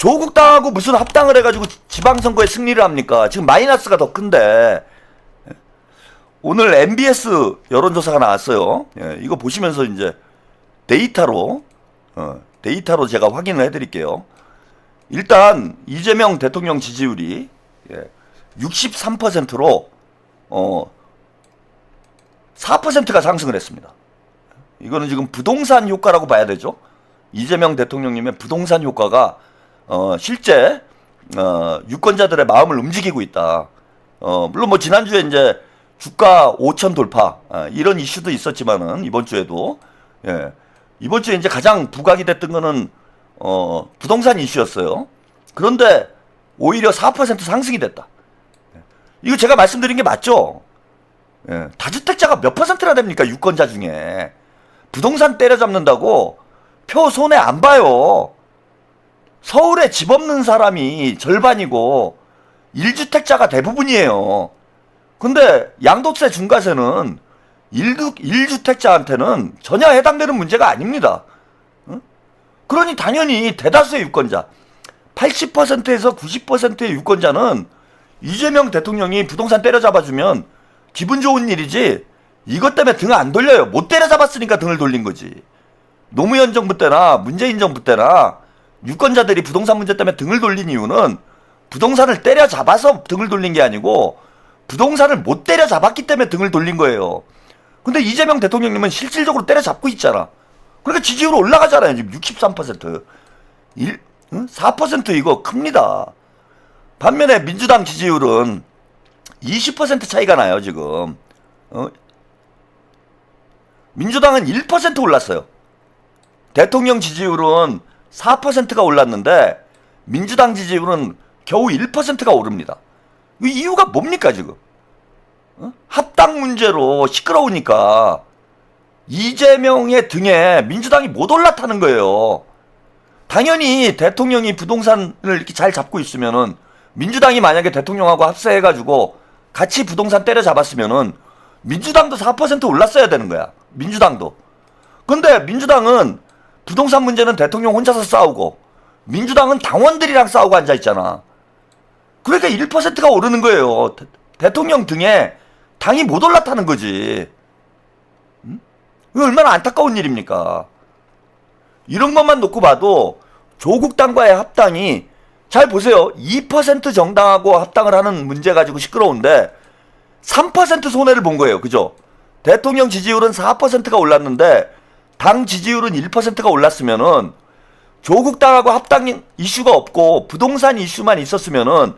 조국당하고 무슨 합당을 해가지고 지방선거에 승리를 합니까? 지금 마이너스가 더 큰데. 오늘 MBS 여론조사가 나왔어요. 예, 이거 보시면서 이제 데이터로 제가 확인을 해드릴게요. 일단 이재명 대통령 지지율이 63%로 4%가 상승을 했습니다. 이거는 지금 부동산 효과라고 봐야 되죠. 이재명 대통령님의 부동산 효과가 실제 유권자들의 마음을 움직이고 있다. 물론 뭐 지난주에 이제 주가 5천 돌파 이런 이슈도 있었지만은 이번 주에도 이번 주에 이제 가장 부각이 됐던 거는 부동산 이슈였어요. 그런데 오히려 4% 상승이 됐다. 이거 제가 말씀드린 게 맞죠? 다주택자가 몇 퍼센트나 됩니까? 유권자 중에. 부동산 때려잡는다고 표 손해 안 봐요. 서울에 집 없는 사람이 절반이고 1주택자가 대부분이에요. 근데 양도세 중과세는 1주택자한테는 전혀 해당되는 문제가 아닙니다. 그러니 당연히 대다수의 유권자 80%에서 90%의 유권자는 이재명 대통령이 부동산 때려잡아주면 기분 좋은 일이지 이것 때문에 등 안 돌려요. 못 때려잡았으니까 등을 돌린 거지. 노무현 정부 때나 문재인 정부 때나 유권자들이 부동산 문제 때문에 등을 돌린 이유는 부동산을 때려잡아서 등을 돌린 게 아니고 부동산을 못 때려잡았기 때문에 등을 돌린 거예요. 근데 이재명 대통령님은 실질적으로 때려잡고 있잖아. 그러니까 지지율 올라가잖아요. 지금 63%. 4% 이거 큽니다. 반면에 민주당 지지율은 20% 차이가 나요, 지금. 민주당은 1% 올랐어요. 대통령 지지율은 4%가 올랐는데 민주당 지지율은 겨우 1%가 오릅니다. 이 이유가 뭡니까 지금? 합당 문제로 시끄러우니까 이재명의 등에 민주당이 못 올라타는 거예요. 당연히 대통령이 부동산을 이렇게 잘 잡고 있으면은 민주당이 만약에 대통령하고 합세해가지고 같이 부동산 때려잡았으면은 민주당도 4% 올랐어야 되는 거야. 민주당도. 근데 민주당은 부동산 문제는 대통령 혼자서 싸우고 민주당은 당원들이랑 싸우고 앉아있잖아. 그러니까 1%가 오르는 거예요. 대통령 등에 당이 못 올라타는 거지. 이거 얼마나 안타까운 일입니까? 이런 것만 놓고 봐도 조국 당과의 합당이 잘 보세요. 2% 정당하고 합당을 하는 문제 가지고 시끄러운데 3% 손해를 본 거예요. 그죠? 대통령 지지율은 4%가 올랐는데 당 지지율은 1%가 올랐으면은 조국 당하고 합당 이슈가 없고 부동산 이슈만 있었으면은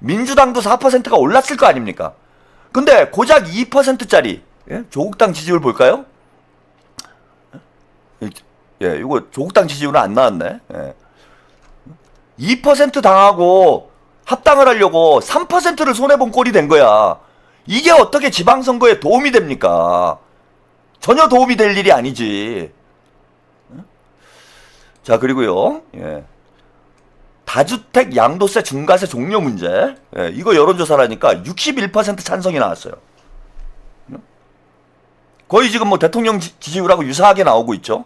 민주당도 4%가 올랐을 거 아닙니까? 근데 고작 2%짜리 조국당 지지율 볼까요? 이거 조국당 지지율은 안 나왔네. 2% 당하고 합당을 하려고 3%를 손해본 꼴이 된 거야. 이게 어떻게 지방선거에 도움이 됩니까? 전혀 도움이 될 일이 아니지. 자, 그리고요. 다주택 양도세 중과세 종료 문제. 이거 여론조사라니까 61% 찬성이 나왔어요. 거의 지금 뭐 대통령 지지율하고 유사하게 나오고 있죠.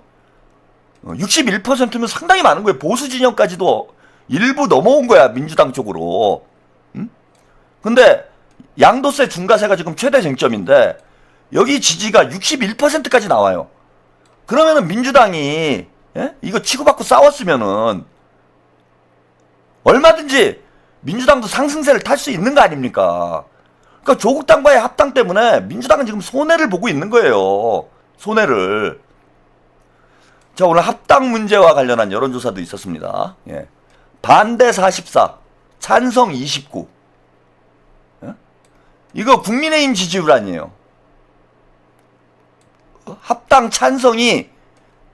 61%면 상당히 많은 거예요. 보수 진영까지도 일부 넘어온 거야. 민주당 쪽으로. 근데 양도세 중과세가 지금 최대 쟁점인데 여기 지지가 61%까지 나와요. 그러면은 민주당이 이거 치고받고 싸웠으면은 얼마든지 민주당도 상승세를 탈 수 있는 거 아닙니까? 그러니까 조국 당과의 합당 때문에 민주당은 지금 손해를 보고 있는 거예요. 손해를. 자, 오늘 합당 문제와 관련한 여론조사도 있었습니다. 반대 44, 찬성 29. 이거 국민의힘 지지율 아니에요. 합당 찬성이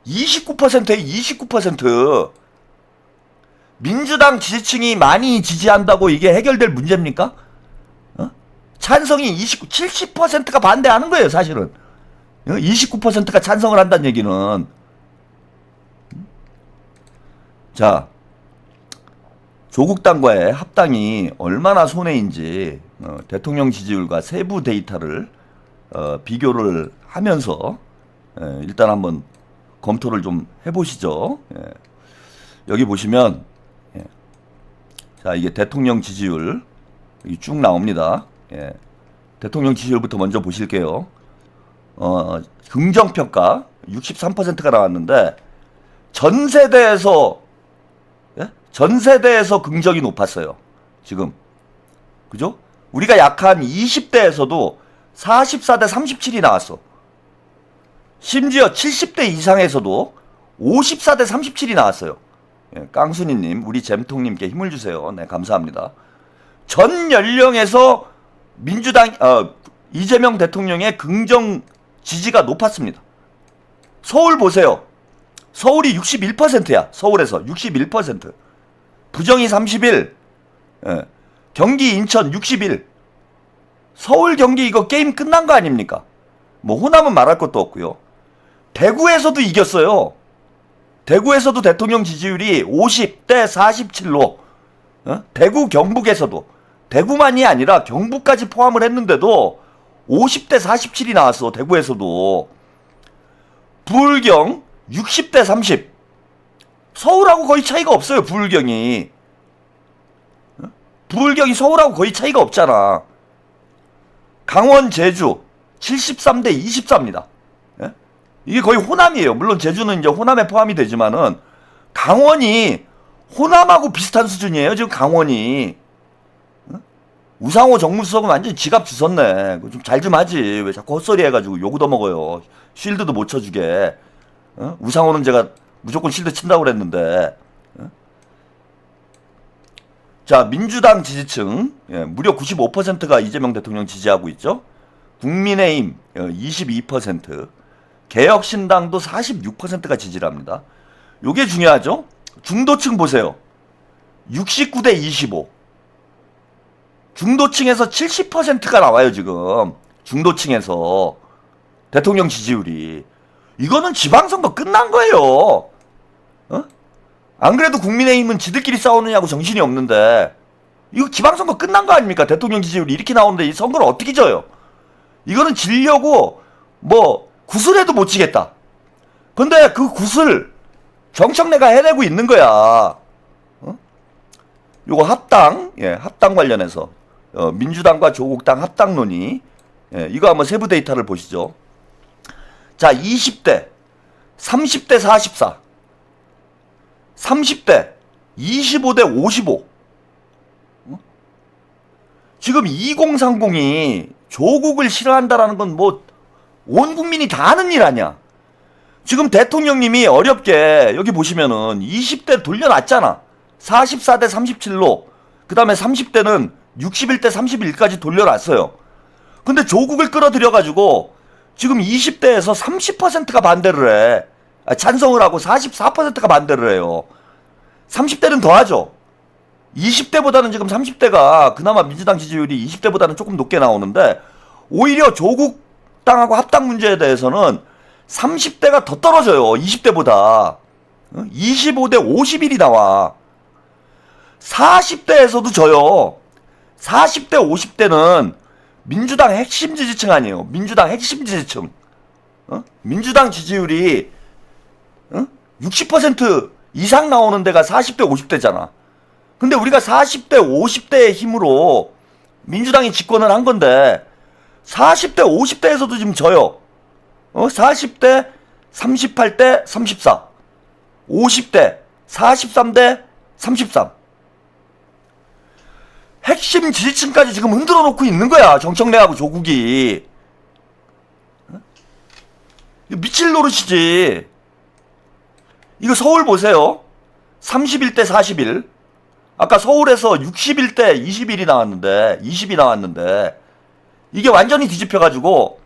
29%에 29%. 민주당 지지층이 많이 지지한다고 이게 해결될 문제입니까? 찬성이 70%가 반대하는 거예요, 사실은. 29%가 찬성을 한다는 얘기는. 자, 조국 당과의 합당이 얼마나 손해인지 대통령 지지율과 세부 데이터를 비교를 하면서 일단 한번 검토를 좀 해보시죠. 여기 보시면 자, 이게 대통령 지지율 쭉 나옵니다. 예. 대통령 지지율부터 먼저 보실게요. 긍정평가 63%가 나왔는데 전세대에서 긍정이 높았어요. 지금. 그죠? 우리가 약한 20대에서도 44대 37이 나왔어. 심지어 70대 이상에서도 54대 37이 나왔어요. 예, 깡순이님, 우리 잼통님께 힘을 주세요. 네, 감사합니다. 전 연령에서 민주당, 이재명 대통령의 긍정 지지가 높았습니다. 서울 보세요. 서울이 61%야. 서울에서 61%. 부정이 31. 예. 경기, 인천 61. 서울, 경기 이거 게임 끝난 거 아닙니까? 뭐 호남은 말할 것도 없고요. 대구에서도 이겼어요. 대구에서도 대통령 지지율이 50대 47로 대구, 경북에서도 대구만이 아니라 경북까지 포함을 했는데도 50대 47이 나왔어. 대구에서도. 부울경 60대 30. 서울하고 거의 차이가 없어요. 부울경이 서울하고 거의 차이가 없잖아. 강원, 제주 73대 24입니다. 예? 이게 거의 호남이에요. 물론 제주는 이제 호남에 포함이 되지만은 강원이 호남하고 비슷한 수준이에요. 지금 강원이. 우상호 정무수석은 완전히 지갑 주웠네. 좀 잘 좀 하지. 왜 자꾸 헛소리 해가지고 욕 얻어먹어요. 쉴드도 못 쳐주게. 우상호는 제가 무조건 쉴드 친다고 그랬는데. 자, 민주당 지지층 무려 95%가 이재명 대통령 지지하고 있죠. 국민의힘 22%, 개혁신당도 46%가 지지를 합니다. 요게 중요하죠. 중도층 보세요. 69대 25. 중도층에서 70%가 나와요. 지금 중도층에서 대통령 지지율이. 이거는 지방선거 끝난 거예요. 안 그래도 국민의힘은 지들끼리 싸우느냐고 정신이 없는데 이거 지방선거 끝난 거 아닙니까? 대통령 지지율이 이렇게 나오는데 이 선거를 어떻게 져요? 이거는 지려고 뭐 구슬해도 못 지겠다. 근데 그 구슬 정청래가 해내고 있는 거야. 요거 합당, 합당 관련해서 민주당과 조국당 합당 논의, 이거 한번 세부 데이터를 보시죠. 자, 20대, 30대 44, 30대 25대 55. 지금 2030이 조국을 싫어한다라는 건 뭐 온 국민이 다 아는 일 아니야. 지금 대통령님이 어렵게 여기 보시면은 20대 돌려놨잖아. 44대 37로. 그 다음에 30대는 61대 31까지 돌려놨어요. 근데 조국을 끌어들여가지고 지금 20대에서 30%가 반대를 해. 찬성을 하고 44%가 반대를 해요. 30대는 더 하죠. 20대보다는 지금 30대가 그나마 민주당 지지율이 20대보다는 조금 높게 나오는데 오히려 조국 당하고 합당 문제에 대해서는 30대가 더 떨어져요. 20대보다. 25대 51이 나와. 40대에서도 져요. 40대 50대는 민주당 핵심 지지층 아니에요. 민주당 핵심 지지층. 민주당 지지율이 60% 이상 나오는 데가 40대 50대잖아. 근데 우리가 40대 50대의 힘으로 민주당이 집권을 한 건데 40대 50대에서도 지금 져요. 40대 38대 34, 50대 43대 33. 핵심 지지층까지 지금 흔들어 놓고 있는 거야. 정청래하고 조국이. 미칠 노릇이지. 이거 서울 보세요. 31대 41. 아까 서울에서 61대 21이 나왔는데 20이 나왔는데 이게 완전히 뒤집혀가지고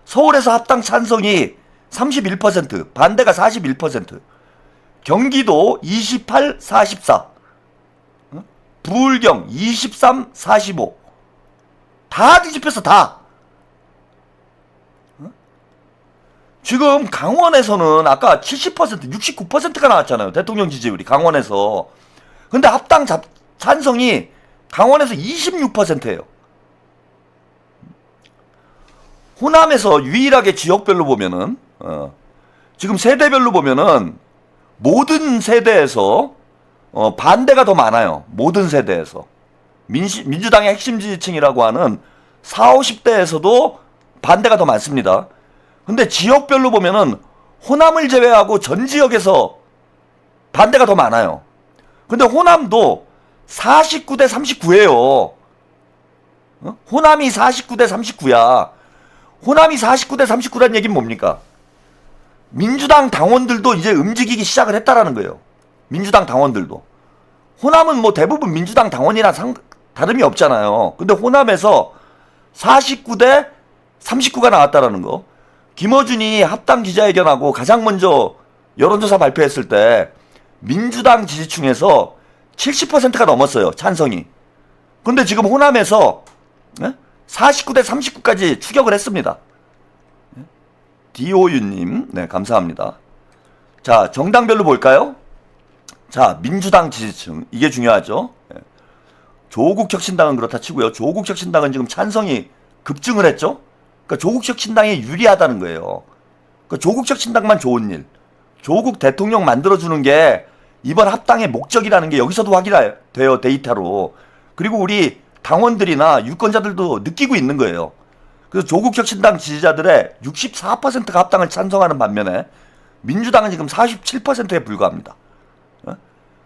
서울에서 합당 찬성이 31%, 반대가 41%, 경기도 28, 44, 부울경 23, 45. 다 뒤집혔어, 다. 지금 강원에서는 아까 70%, 69%가 나왔잖아요. 대통령 지지율이 강원에서. 근데 합당 찬성이 강원에서 26%예요. 호남에서 유일하게 지역별로 보면은 지금 세대별로 보면은 모든 세대에서 반대가 더 많아요. 모든 세대에서. 민주당의 핵심 지지층이라고 하는 40, 50대에서도 반대가 더 많습니다. 근데 지역별로 보면은 호남을 제외하고 전 지역에서 반대가 더 많아요. 근데 호남도 49대 39예요. 호남이 49대 39야. 호남이 49대 39라는 얘기는 뭡니까? 민주당 당원들도 이제 움직이기 시작을 했다라는 거예요. 민주당 당원들도. 호남은 뭐 대부분 민주당 당원이랑 다름이 없잖아요. 근데 호남에서 49대 39가 나왔다라는 거. 김어준이 합당 기자회견하고 가장 먼저 여론조사 발표했을 때 민주당 지지층에서 70%가 넘었어요. 찬성이. 근데 지금 호남에서 49대 39까지 추격을 했습니다. 디오유님, 네, 감사합니다. 자, 정당별로 볼까요? 자, 민주당 지지층. 이게 중요하죠. 조국 혁신당은 그렇다 치고요. 조국 혁신당은 지금 찬성이 급증을 했죠? 그러니까 조국 혁신당이 유리하다는 거예요. 그러니까 조국 혁신당만 좋은 일. 조국 대통령 만들어주는 게 이번 합당의 목적이라는 게 여기서도 확인돼요. 데이터로. 그리고 우리 당원들이나 유권자들도 느끼고 있는 거예요. 그래서 조국 혁신당 지지자들의 64%가 합당을 찬성하는 반면에 민주당은 지금 47%에 불과합니다.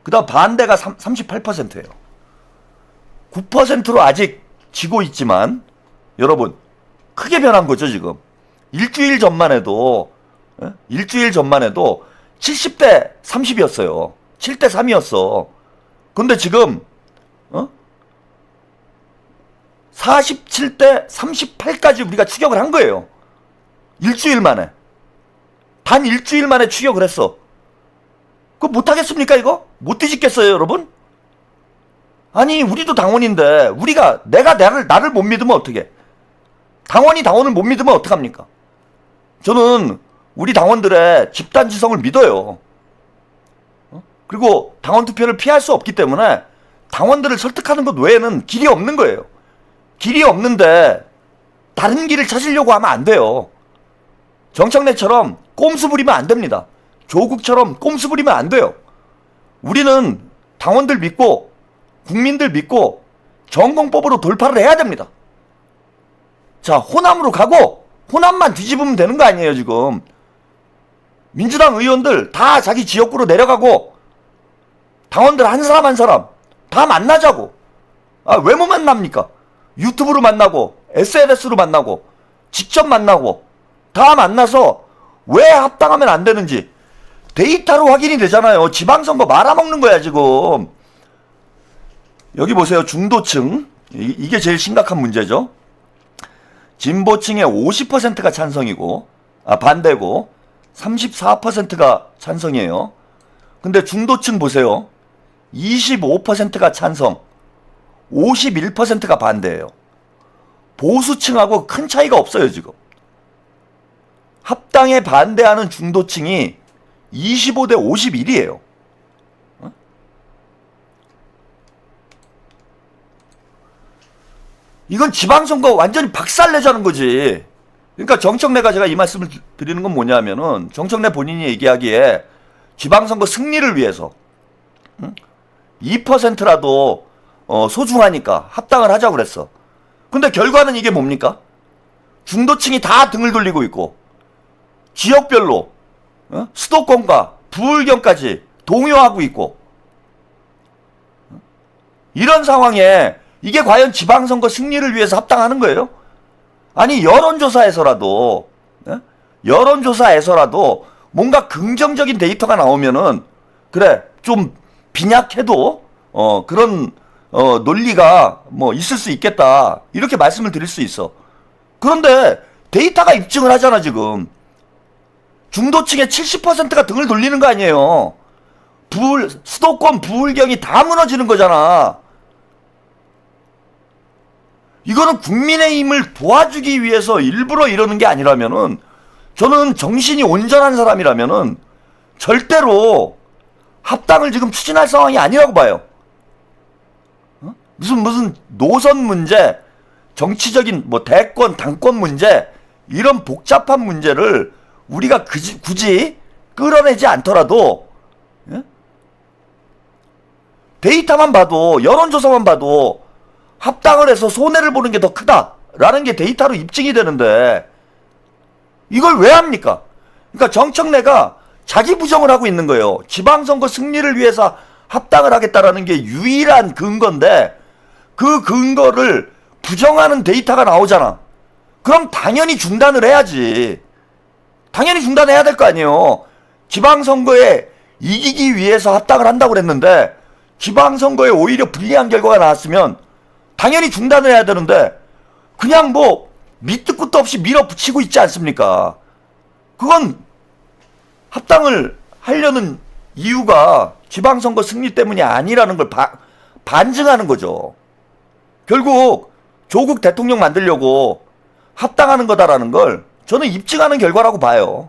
그 다음 반대가 38%예요. 9%로 아직 지고 있지만 여러분 크게 변한 거죠 지금. 일주일 전만 해도 70대 30이었어요. 7대 3이었어. 근데 지금 47대 38까지 우리가 추격을 한 거예요. 일주일 만에. 단 일주일 만에 추격을 했어. 그거 못하겠습니까 이거? 못 뒤집겠어요 여러분? 아니 우리도 당원인데 내가 나를 못 믿으면 어떡해? 당원이 당원을 못 믿으면 어떡합니까? 저는 우리 당원들의 집단지성을 믿어요. 그리고 당원 투표를 피할 수 없기 때문에 당원들을 설득하는 것 외에는 길이 없는 거예요. 길이 없는데 다른 길을 찾으려고 하면 안 돼요. 정청래처럼 꼼수 부리면 안 됩니다. 조국처럼 꼼수 부리면 안 돼요. 우리는 당원들 믿고 국민들 믿고 전공법으로 돌파를 해야 됩니다. 자, 호남으로 가고 호남만 뒤집으면 되는 거 아니에요 지금. 민주당 의원들 다 자기 지역구로 내려가고 당원들 한 사람 한 사람 다 만나자고. 왜 못 만납니까? 유튜브로 만나고 SNS로 만나고 직접 만나고 다 만나서 왜 합당하면 안 되는지 데이터로 확인이 되잖아요. 지방선거 말아먹는 거야 지금. 여기 보세요. 중도층. 이게 제일 심각한 문제죠. 진보층의 50%가 찬성이고 반대고 34%가 찬성이에요. 근데 중도층 보세요. 25%가 찬성, 51%가 반대예요. 보수층하고 큰 차이가 없어요 지금. 합당에 반대하는 중도층이 25대 51이에요. 이건 지방선거 완전히 박살내자는 거지. 그러니까 정청래가 제가 이 말씀을 드리는 건 뭐냐면은 정청래 본인이 얘기하기에 지방선거 승리를 위해서 2%라도 소중하니까 합당을 하자고 그랬어. 근데 결과는 이게 뭡니까? 중도층이 다 등을 돌리고 있고 지역별로 수도권과 부울경까지 동요하고 있고 이런 상황에 이게 과연 지방선거 승리를 위해서 합당하는 거예요? 아니 여론조사에서라도 뭔가 긍정적인 데이터가 나오면은 그래 좀 빈약해도 그런 논리가 뭐 있을 수 있겠다 이렇게 말씀을 드릴 수 있어. 그런데 데이터가 입증을 하잖아 지금. 중도층의 70%가 등을 돌리는 거 아니에요. 수도권 부울경이 다 무너지는 거잖아. 이거는 국민의힘을 도와주기 위해서 일부러 이러는 게 아니라면은 저는 정신이 온전한 사람이라면은 절대로 합당을 지금 추진할 상황이 아니라고 봐요. 무슨 노선 문제, 정치적인 뭐 대권, 당권 문제 이런 복잡한 문제를 우리가 굳이 끌어내지 않더라도 데이터만 봐도, 여론조사만 봐도 합당을 해서 손해를 보는 게 더 크다라는 게 데이터로 입증이 되는데 이걸 왜 합니까? 그러니까 정청래가 자기 부정을 하고 있는 거예요. 지방선거 승리를 위해서 합당을 하겠다라는 게 유일한 근거인데 그 근거를 부정하는 데이터가 나오잖아. 그럼 당연히 중단을 해야지. 당연히 중단해야 될 거 아니에요. 지방선거에 이기기 위해서 합당을 한다고 그랬는데 지방선거에 오히려 불리한 결과가 나왔으면 당연히 중단을 해야 되는데 그냥 뭐 밑도 끝도 없이 밀어붙이고 있지 않습니까? 그건 합당을 하려는 이유가 지방선거 승리 때문이 아니라는 걸 반증하는 거죠. 결국 조국 대통령 만들려고 합당하는 거다라는 걸 저는 입증하는 결과라고 봐요.